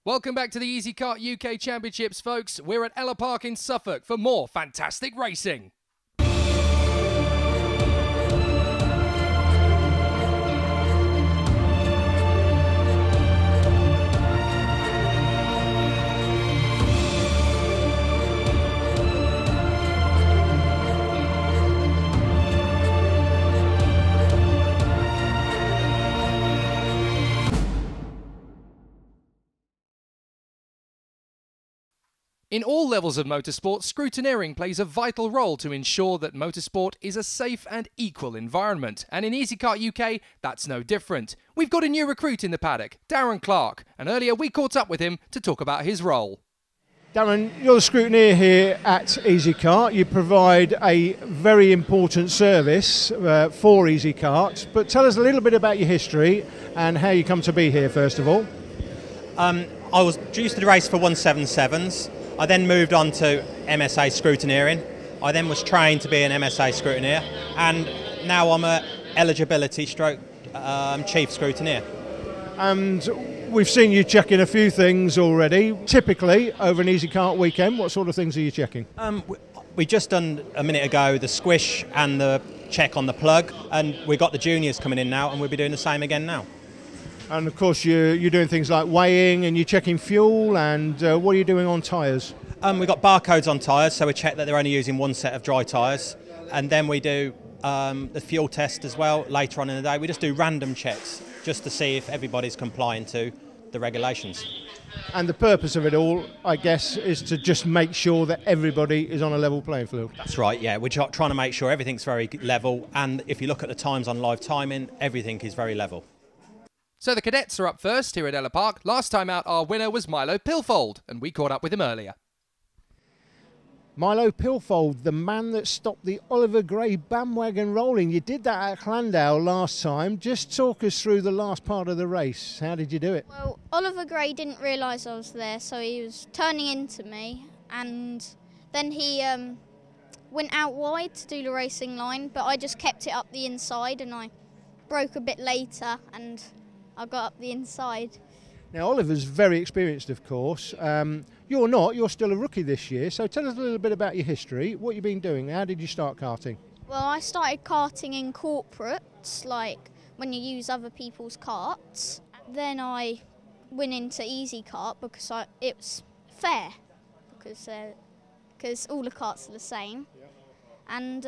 Welcome back to the Easykart UK Championships, folks. We're at Ellough Park in Suffolk for more fantastic racing. In all levels of motorsport, scrutineering plays a vital role to ensure that motorsport is a safe and equal environment. And in Easykart UK, that's no different. We've got a new recruit in the paddock, Darren Clark, and earlier we caught up with him to talk about his role. Darren, you're the scrutineer here at Easykart. You provide a very important service for Easykart, but tell us a little bit about your history and how you come to be here, first of all. I was used to the race for 177s. I then moved on to MSA scrutineering. I then was trained to be an MSA scrutineer, and now I'm a eligibility stroke chief scrutineer. And we've seen you checking a few things already. Typically, over an Easykart weekend, what sort of things are you checking? We just done a minute ago the squish and the check on the plug, and we've got the juniors coming in now, and we'll be doing the same again now. And of course you're doing things like weighing and you're checking fuel, and what are you doing on tyres? We've got barcodes on tyres, so we check that they're only using one set of dry tyres, and then we do the fuel test as well later on in the day. We just do random checks just to see if everybody's complying to the regulations. And the purpose of it all, I guess, is to just make sure that everybody is on a level playing field. That's right, yeah. We're trying to make sure everything's very level, and if you look at the times on live timing, everything is very level. So the cadets are up first here at Ellough Park. Last time out, our winner was Milo Pilfold, and we caught up with him earlier. Milo Pilfold, the man that stopped the Oliver Gray bandwagon rolling. You did that at Llandau last time. Just talk us through the last part of the race. How did you do it? Well, Oliver Gray didn't realise I was there, so he was turning into me, and then he went out wide to do the racing line, but I just kept it up the inside, and I broke a bit later, and I got up the inside. Now, Oliver's very experienced, of course. You're not. You're still a rookie this year. So tell us a little bit about your history. What you've been doing. How did you start karting? Well, I started karting in corporates, like when you use other people's karts. Then I went into Easykart because it was fair, because all the karts are the same. And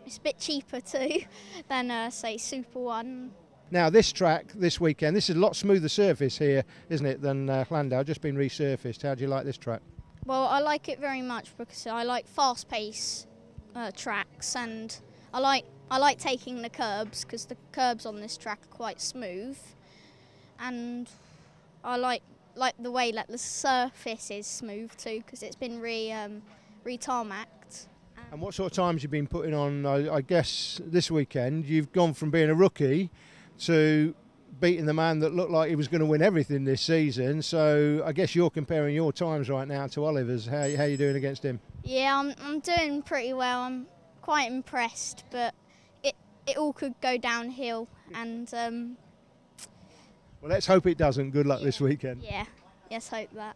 it's a bit cheaper too than, say, Super One. Now, this track, this weekend, this is a lot smoother surface here, isn't it, than Llandau, just been resurfaced. How do you like this track? Well, I like it very much because I like fast-paced tracks, and I like taking the curbs because the curbs on this track are quite smooth, and I like the way that the surface is smooth too because it's been re-tarmacked. And what sort of times you've been putting on? I guess this weekend you've gone from being a rookie to beating the man that looked like he was going to win everything this season. So I guess you're comparing your times right now to Oliver's. How are you doing against him? Yeah, I'm doing pretty well. I'm quite impressed, but it all could go downhill. And well, let's hope it doesn't. Good luck this weekend. Yeah, let's hope that.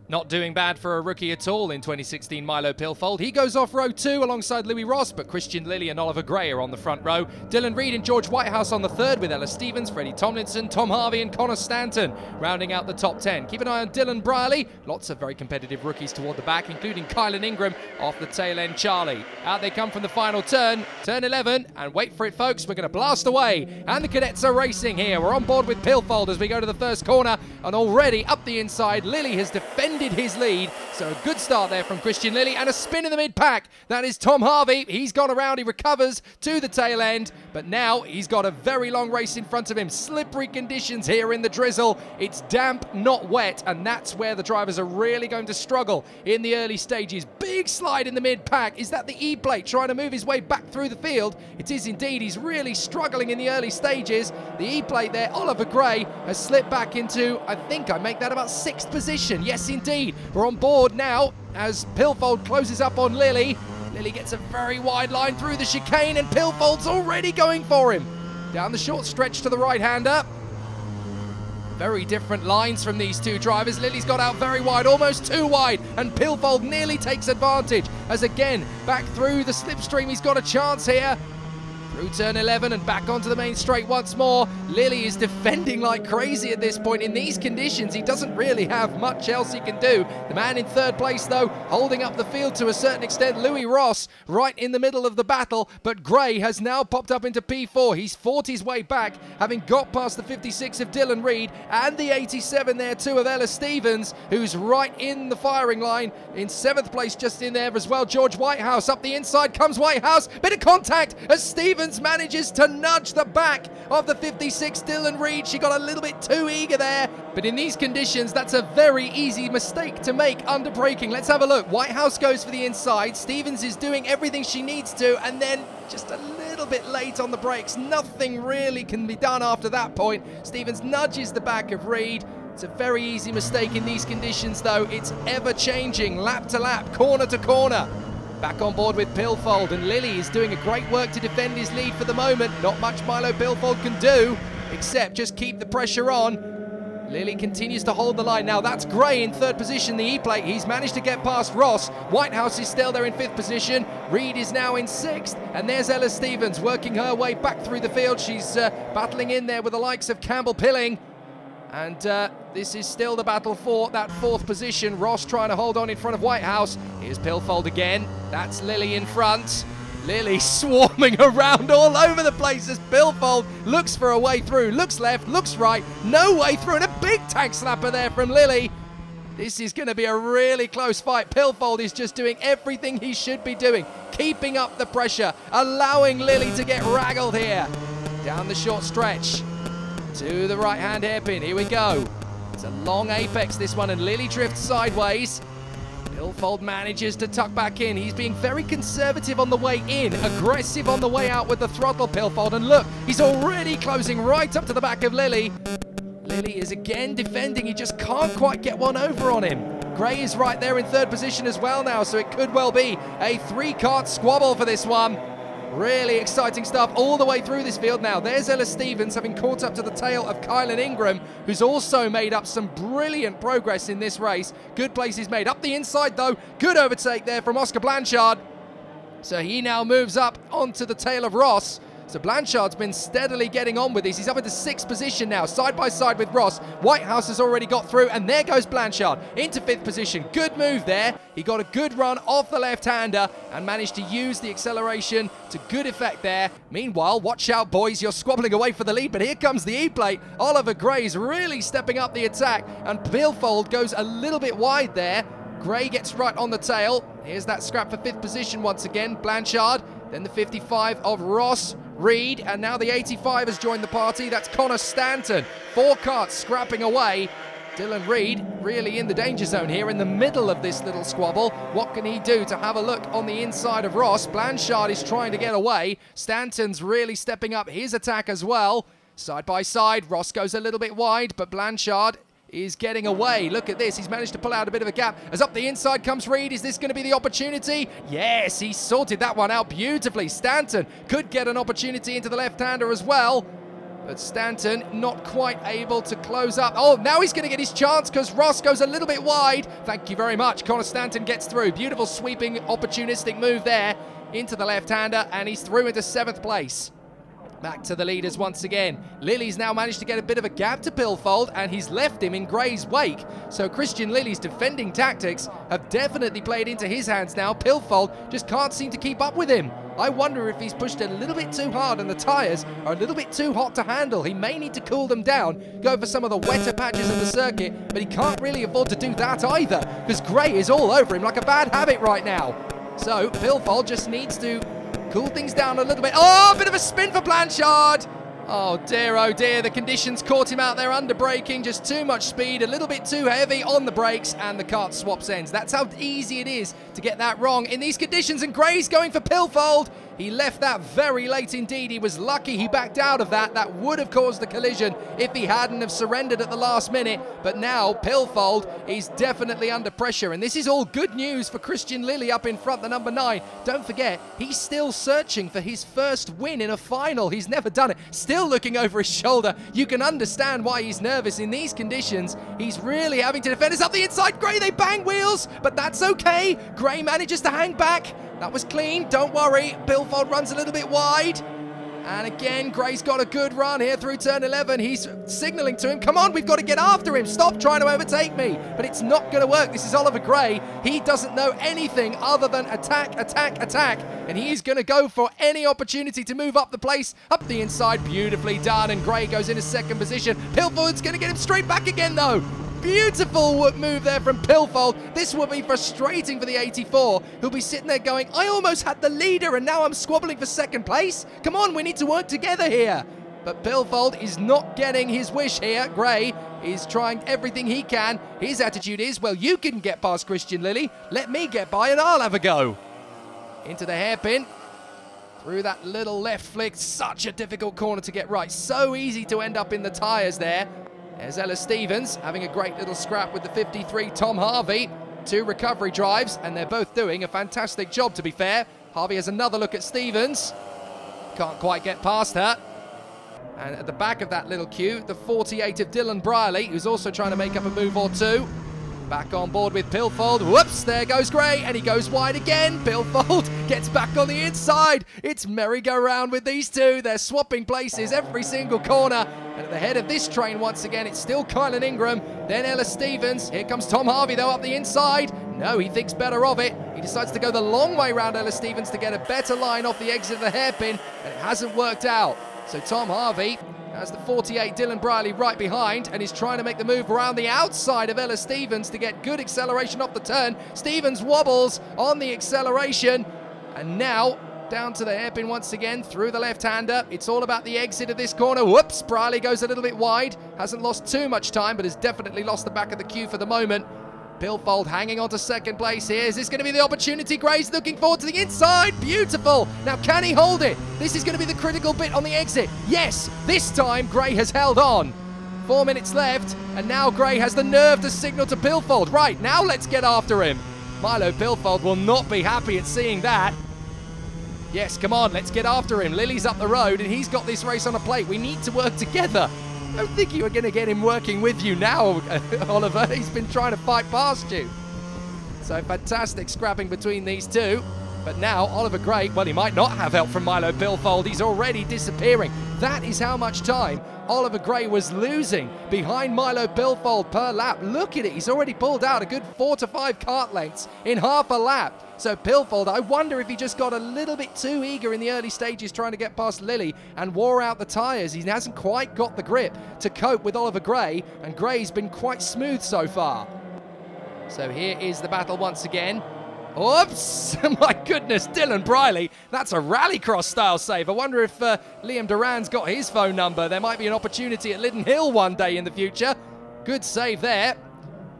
Not doing bad for a rookie at all in 2016, Milo Pilfold. He goes off row 2 alongside Louis Ross, but Christian Lilly and Oliver Gray are on the front row. Dylan Reed and George Whitehouse on the third, with Ellough Stevens, Freddie Tomlinson, Tom Harvey and Connor Stanton rounding out the top 10. Keep an eye on Dylan Brierley. Lots of very competitive rookies toward the back, including Kylan Ingram off the tail end Charlie. Out they come from the final turn, turn 11, and wait for it, folks, we're going to blast away. And the cadets are racing here. We're on board with Pilfold as we go to the first corner, and already up the inside, Lilly has defended his lead. So a good start there from Christian Lilly, and a spin in the mid-pack. That is Tom Harvey. He's gone around, he recovers to the tail end, but now he's got a very long race in front of him. Slippery conditions here in the drizzle. It's damp, not wet, and that's where the drivers are really going to struggle in the early stages. Big slide in the mid-pack. Is that the E-plate trying to move his way back through the field? It is indeed. He's really struggling in the early stages. The E-plate there, Oliver Gray, has slipped back into, I think I make that about 6th position. Yes, indeed. We're on board now as Pilfold closes up on Lilly. Lilly gets a very wide line through the chicane, and Pilfold's already going for him. Down the short stretch to the right-hander. Very different lines from these two drivers. Lily's got out very wide, almost too wide, and Pilfold nearly takes advantage as again, back through the slipstream, he's got a chance here. Through turn 11 and back onto the main straight once more. Lilly is defending like crazy at this point. In these conditions, he doesn't really have much else he can do. The man in third place, though, holding up the field to a certain extent, Louis Ross, right in the middle of the battle. But Gray has now popped up into P4. He's fought his way back, having got past the 56 of Dylan Reed and the 87 there, too, of Ellough Stevens, who's right in the firing line. In 7th place, just in there as well, George Whitehouse. Up the inside comes Whitehouse. Bit of contact as Stevens manages to nudge the back of the 56 Dylan Reed. She got a little bit too eager there, but in these conditions that's a very easy mistake to make under braking. Let's have a look. Whitehouse goes for the inside. Stevens is doing everything she needs to, and then just a little bit late on the brakes. Nothing really can be done after that point. Stevens nudges the back of Reed. It's a very easy mistake in these conditions, though. It's ever changing, lap to lap, corner to corner. Back on board with Pilfold, and Lilly is doing a great work to defend his lead for the moment. Not much Milo Pilfold can do, except just keep the pressure on. Lilly continues to hold the line. Now that's Gray in 3rd position, the E-plate. He's managed to get past Ross. Whitehouse is still there in 5th position. Reed is now in 6th. And there's Ellough Stevens working her way back through the field. She's battling in there with the likes of Campbell Pilling. And this is still the battle for that 4th position. Ross trying to hold on in front of Whitehouse. Here's Pilfold again. That's Lilly in front. Lilly swarming around all over the place as Pilfold looks for a way through. Looks left, looks right, no way through, and a big tank slapper there from Lilly. This is going to be a really close fight. Pilfold is just doing everything he should be doing, keeping up the pressure, allowing Lilly to get raggled here. Down the short stretch. To the right-hand hairpin, here we go. It's a long apex, this one, and Lilly drifts sideways. Pilfold manages to tuck back in. He's being very conservative on the way in, aggressive on the way out with the throttle, Pilfold. And look, he's already closing right up to the back of Lilly. Lilly is again defending. He just can't quite get one over on him. Gray is right there in 3rd position as well now, so it could well be a 3-kart squabble for this one. Really exciting stuff all the way through this field now. There's Ellough Stevens having caught up to the tail of Kylan Ingram, who's also made up some brilliant progress in this race. Good places made. Up the inside, though. Good overtake there from Oscar Blanchard. So he now moves up onto the tail of Ross. So Blanchard's been steadily getting on with these. He's up into 6th position now, side by side with Ross. Whitehouse has already got through, and there goes Blanchard into 5th position. Good move there. He got a good run off the left-hander and managed to use the acceleration to good effect there. Meanwhile, watch out, boys. You're squabbling away for the lead, but here comes the E-plate. Oliver Gray's really stepping up the attack, and Pilfold goes a little bit wide there. Gray gets right on the tail. Here's that scrap for 5th position once again. Blanchard, then the 55 of Ross. Reed, and now the 85 has joined the party. That's Connor Stanton. 4 karts scrapping away. Dylan Reed really in the danger zone here in the middle of this little squabble. What can he do to have a look on the inside of Ross? Blanchard is trying to get away. Stanton's really stepping up his attack as well. Side by side, Ross goes a little bit wide, but Blanchard is getting away. Look at this. He's managed to pull out a bit of a gap. As up the inside comes Reed. Is this going to be the opportunity? Yes, he sorted that one out beautifully. Stanton could get an opportunity into the left-hander as well. But Stanton not quite able to close up. Oh, now he's going to get his chance because Ross goes a little bit wide. Thank you very much. Connor Stanton gets through. Beautiful sweeping opportunistic move there into the left-hander, and he's through into 7th place. Back to the leaders once again. Lilly's now managed to get a bit of a gap to Pilfold, and he's left him in Gray's wake. So Christian Lilly's defending tactics have definitely played into his hands now. Pilfold just can't seem to keep up with him. I wonder if he's pushed a little bit too hard and the tyres are a little bit too hot to handle. He may need to cool them down, go for some of the wetter patches of the circuit, but he can't really afford to do that either, because Gray is all over him like a bad habit right now. So Pilfold just needs to cool things down a little bit. Oh, a bit of a spin for Blanchard. Oh dear, the conditions caught him out there under braking. Just too much speed, a little bit too heavy on the brakes, and the kart swaps ends. That's how easy it is to get that wrong in these conditions, and Gray's going for Pilfold. He left that very late indeed. He was lucky he backed out of that. That would have caused the collision if he hadn't have surrendered at the last minute. But now Pilfold is definitely under pressure. And this is all good news for Christian Lilly up in front, the number 9. Don't forget, he's still searching for his first win in a final. He's never done it. Still looking over his shoulder. You can understand why he's nervous in these conditions. He's really having to defend us up the inside. Gray, they bang wheels, but that's okay. Gray manages to hang back. That was clean, don't worry. Pilfold runs a little bit wide. And again, Gray's got a good run here through turn 11. He's signalling to him, come on, we've got to get after him. Stop trying to overtake me. But it's not going to work. This is Oliver Gray. He doesn't know anything other than attack, attack, attack. And he's going to go for any opportunity to move up the place, up the inside. Beautifully done. And Gray goes into second position. Pilfold's going to get him straight back again, though. Beautiful move there from Pilfold. This will be frustrating for the 84, who'll be sitting there going, I almost had the leader and now I'm squabbling for second place. Come on, we need to work together here. But Pilfold is not getting his wish here. Gray is trying everything he can. His attitude is, well, you can get past Christian Lilly. Let me get by and I'll have a go. Into the hairpin. Through that little left flick. Such a difficult corner to get right. So easy to end up in the tyres there. There's Ellough Stevens having a great little scrap with the 53, Tom Harvey. 2 recovery drives, and they're both doing a fantastic job, to be fair. Harvey has another look at Stevens. Can't quite get past her. And at the back of that little queue, the 48 of Dylan Brierley, who's also trying to make up a move or two. Back on board with Pilfold. Whoops, there goes Gray, and he goes wide again. Pilfold gets back on the inside. It's merry-go-round with these two. They're swapping places every single corner. And at the head of this train, once again, it's still Kylan Ingram, then Ellough Stevens. Here comes Tom Harvey, though, up the inside. No, he thinks better of it. He decides to go the long way round Ellough Stevens to get a better line off the exit of the hairpin, and it hasn't worked out. So Tom Harvey has the 48 Dylan Brierley right behind and is trying to make the move around the outside of Ellough Stevens to get good acceleration off the turn. Stevens wobbles on the acceleration, and now down to the hairpin once again through the left-hander. It's all about the exit of this corner. Whoops, Brierley goes a little bit wide. Hasn't lost too much time, but has definitely lost the back of the queue for the moment. Pilfold hanging on to second place here. Is this going to be the opportunity? Gray's looking forward to the inside. Beautiful. Now, can he hold it? This is going to be the critical bit on the exit. Yes, this time Gray has held on. 4 minutes left, and now Gray has the nerve to signal to Pilfold. Right, now let's get after him. Milo Pilfold will not be happy at seeing that. Yes, come on, let's get after him. Lilly's up the road, and he's got this race on a plate. We need to work together. I don't think you were going to get him working with you now, Oliver. He's been trying to fight past you. So fantastic scrapping between these two. But now Oliver Gray, well, he might not have help from Milo Pilfold. He's already disappearing. That is how much time Oliver Gray was losing behind Milo Pilfold per lap. Look at it. He's already pulled out a good 4 to 5 kart lengths in half a lap. So Pilfold, I wonder if he just got a little bit too eager in the early stages trying to get past Lilly and wore out the tyres. He hasn't quite got the grip to cope with Oliver Gray, and Gray's been quite smooth so far. So here is the battle once again. Oops! My goodness, Dylan Brierley. That's a rallycross style save. I wonder if Liam Duran's got his phone number. There might be an opportunity at Liddon Hill one day in the future. Good save there.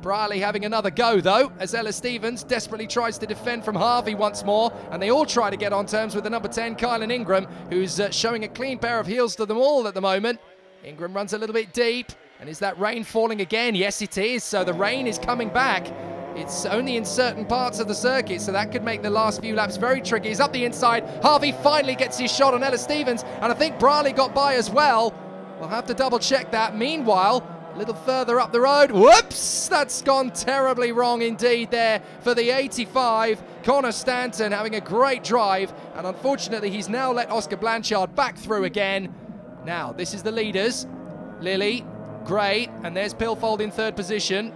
Brierley having another go, though, as Ellough Stevens desperately tries to defend from Harvey once more, and they all try to get on terms with the number 10, Kylan Ingram, who's showing a clean pair of heels to them all at the moment. Ingram runs a little bit deep, and is that rain falling again? Yes, it is, so the rain is coming back. It's only in certain parts of the circuit, so that could make the last few laps very tricky. He's up the inside. Harvey finally gets his shot on Ellough Stevens, and I think Brierley got by as well. We'll have to double check that. Meanwhile, a little further up the road. Whoops! That's gone terribly wrong indeed there for the 85. Connor Stanton having a great drive, and unfortunately he's now let Oscar Blanchard back through again. Now, this is the leaders. Lilly, Gray, and there's Pilfold in third position.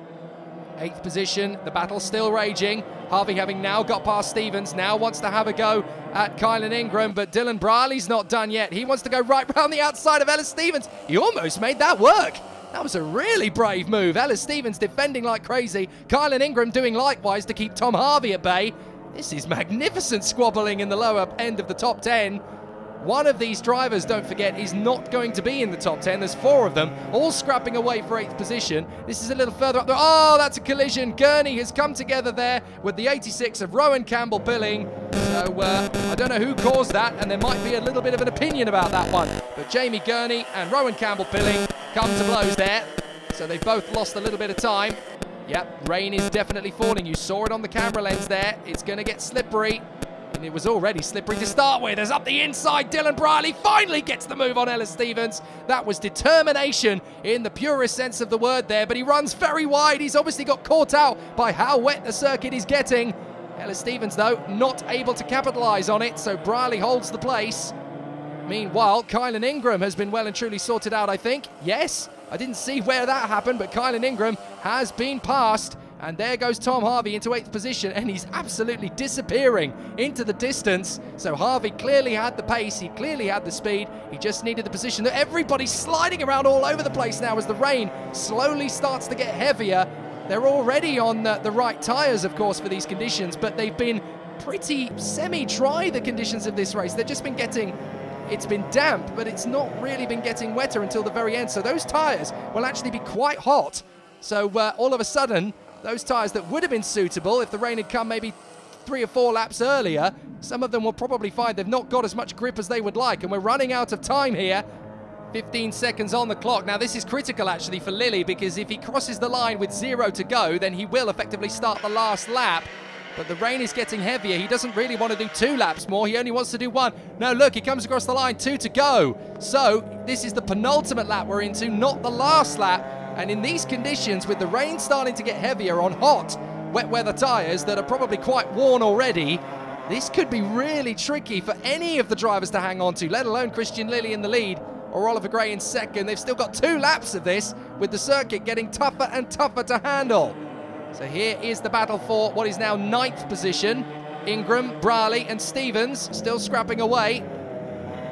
8th position, the battle's still raging. Harvey having now got past Stevens, now wants to have a go at Kylan Ingram, but Dylan Brierley's not done yet. He wants to go right round the outside of Ellough Stevens. He almost made that work. That was a really brave move. Ellough Stevens defending like crazy. Kylan Ingram doing likewise to keep Tom Harvey at bay. This is magnificent squabbling in the lower end of the top 10. One of these drivers, don't forget, is not going to be in the top 10. There's 4 of them, all scrapping away for 8th position. This is a little further up there. Oh, that's a collision. Gurney has come together there with the 86 of Rowan Campbell-Billing. So I don't know who caused that, and there might be a little bit of an opinion about that one. But Jamie Gurney and Rowan Campbell-Billing come to blows there. So they've both lost a little bit of time. Yep, rain is definitely falling. You saw it on the camera lens there. It's going to get slippery. And it was already slippery to start with. As up the inside, Dylan Briley finally gets the move on Ellough Stevens. That was determination in the purest sense of the word there, but he runs very wide. He's obviously got caught out by how wet the circuit is getting. Ellough Stevens, though, not able to capitalise on it, so Briley holds the place. Meanwhile, Kylan Ingram has been well and truly sorted out, I think. Yes, I didn't see where that happened, but Kylan Ingram has been passed. And there goes Tom Harvey into 8th position, and he's absolutely disappearing into the distance. So Harvey clearly had the pace, he clearly had the speed, he just needed the position. Everybody's sliding around all over the place now as the rain slowly starts to get heavier. They're already on the right tyres, of course, for these conditions, but they've been pretty semi-dry, the conditions of this race. They've just been getting... It's been damp, but it's not really been getting wetter until the very end. So those tyres will actually be quite hot. So all of a sudden... Those tyres that would have been suitable if the rain had come maybe 3 or 4 laps earlier, some of them will probably find they've not got as much grip as they would like, and we're running out of time here. 15 seconds on the clock. Now this is critical actually for Lilly, because if he crosses the line with 0 to go, then he will effectively start the last lap. But the rain is getting heavier. He doesn't really want to do 2 laps more. He only wants to do 1. No, look, he comes across the line, 2 to go. So this is the penultimate lap we're into, not the last lap. And in these conditions, with the rain starting to get heavier on hot, wet weather tyres that are probably quite worn already, this could be really tricky for any of the drivers to hang on to, let alone Christian Lilly in the lead or Oliver Gray in second. They've still got 2 laps of this, with the circuit getting tougher and tougher to handle. So here is the battle for what is now 9th position. Ingram, Briley and Stevens still scrapping away.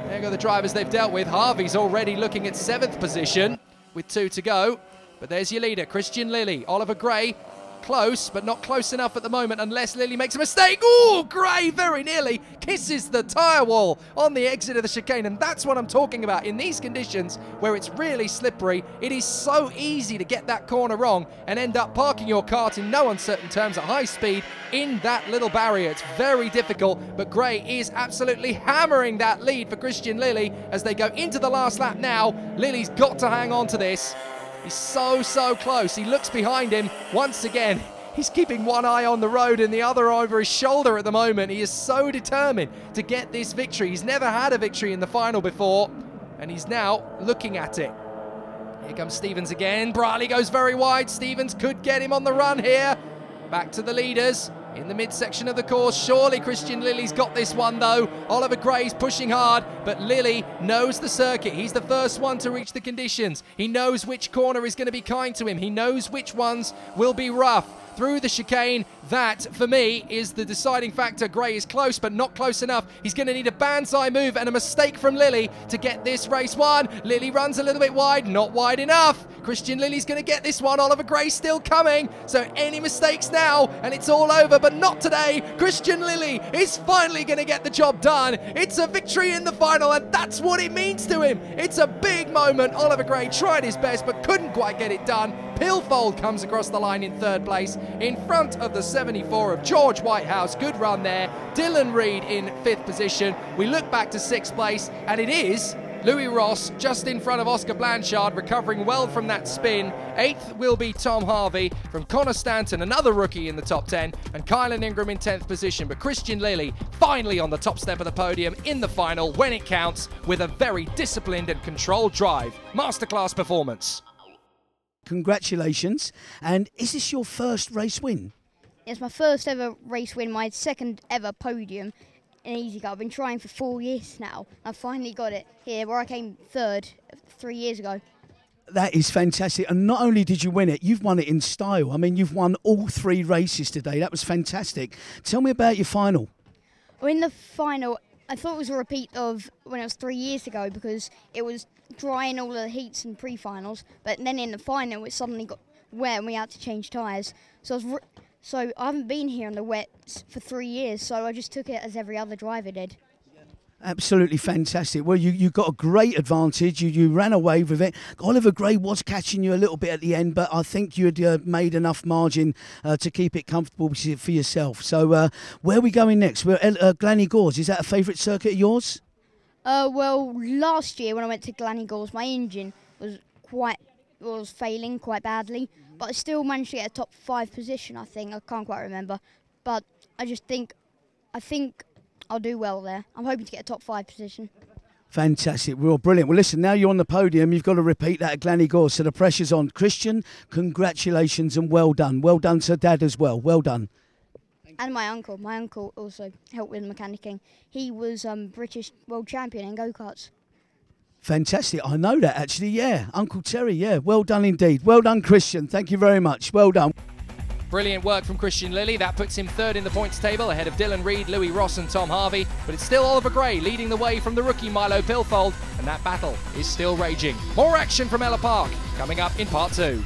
There go the drivers they've dealt with. Harvey's already looking at 7th position with 2 to go. But there's your leader, Christian Lilly. Oliver Gray, close, but not close enough at the moment unless Lilly makes a mistake. Ooh, Gray very nearly kisses the tyre wall on the exit of the chicane, and that's what I'm talking about. In these conditions where it's really slippery, it is so easy to get that corner wrong and end up parking your kart in no uncertain terms at high speed in that little barrier. It's very difficult, but Gray is absolutely hammering that lead for Christian Lilly as they go into the last lap now. Lilly's got to hang on to this. He's so close. He looks behind him once again. He's keeping one eye on the road and the other over his shoulder at the moment. He is so determined to get this victory. He's never had a victory in the final before, and he's now looking at it. Here comes Stevens again. Briley goes very wide. Stevens could get him on the run here. Back to the leaders in the midsection of the course. Surely Christian Lilly's got this one though. Oliver Gray's pushing hard, but Lilly knows the circuit. He's the first one to reach the conditions. He knows which corner is going to be kind to him. He knows which ones will be rough. Through the chicane, that for me is the deciding factor. Gray is close, but not close enough. He's going to need a banzai move and a mistake from Lilly to get this race won. Lilly runs a little bit wide, not wide enough. Christian Lilly's going to get this one. Oliver Gray still coming, so any mistakes now and it's all over, but not today. Christian Lilly is finally going to get the job done. It's a victory in the final, and that's what it means to him. It's a big moment. Oliver Gray tried his best but couldn't quite get it done. Pilfold comes across the line in 3rd place in front of the 74 of George Whitehouse. Good run there. Dylan Reed in 5th position. We look back to 6th place, and it is Louis Ross just in front of Oscar Blanchard, recovering well from that spin. 8th will be Tom Harvey from Connor Stanton, another rookie in the top 10, and Kylan Ingram in 10th position. But Christian Lilly finally on the top step of the podium in the final when it counts, with a very disciplined and controlled drive. Masterclass performance. Congratulations. And is this your first race win? It's my first ever race win, my second ever podium in Easykart. I've been trying for 4 years now. I finally got it here, where I came 3rd 3 years ago. That is fantastic. And not only did you win it, you've won it in style. I mean, you've won all 3 races today. That was fantastic. Tell me about your final. Well, in the final, I thought it was a repeat of when it was 3 years ago, because it was dry in all the heats and pre-finals, but then in the final it suddenly got wet and we had to change tyres. So I haven't been here in the wet for 3 years, so I just took it as every other driver did. Absolutely fantastic. Well, you got a great advantage. You ran away with it. Oliver Gray was catching you a little bit at the end, but I think you had made enough margin to keep it comfortable for yourself. So where are we going next? We're Glannygores. Is that a favourite circuit of yours? Well, last year when I went to Glannygores, my engine was failing quite badly, but I still managed to get a top 5 position, I think. I can't quite remember. But I think I'll do well there. I'm hoping to get a top 5 position. Fantastic. Well, brilliant. Well, listen, now you're on the podium. You've got to repeat that at Glannygores, so the pressure's on. Christian, congratulations and well done. Well done to Dad as well. Well done. And my uncle. My uncle also helped with mechanicking. He was British world champion in go-karts. Fantastic. I know that, actually, yeah. Uncle Terry, yeah. Well done indeed. Well done, Christian. Thank you very much. Well done. Brilliant work from Christian Lilly. That puts him 3rd in the points table, ahead of Dylan Reed, Louis Ross and Tom Harvey. But it's still Oliver Gray leading the way from the rookie Milo Pilfold, and that battle is still raging. More action from Ellough Park coming up in part 2.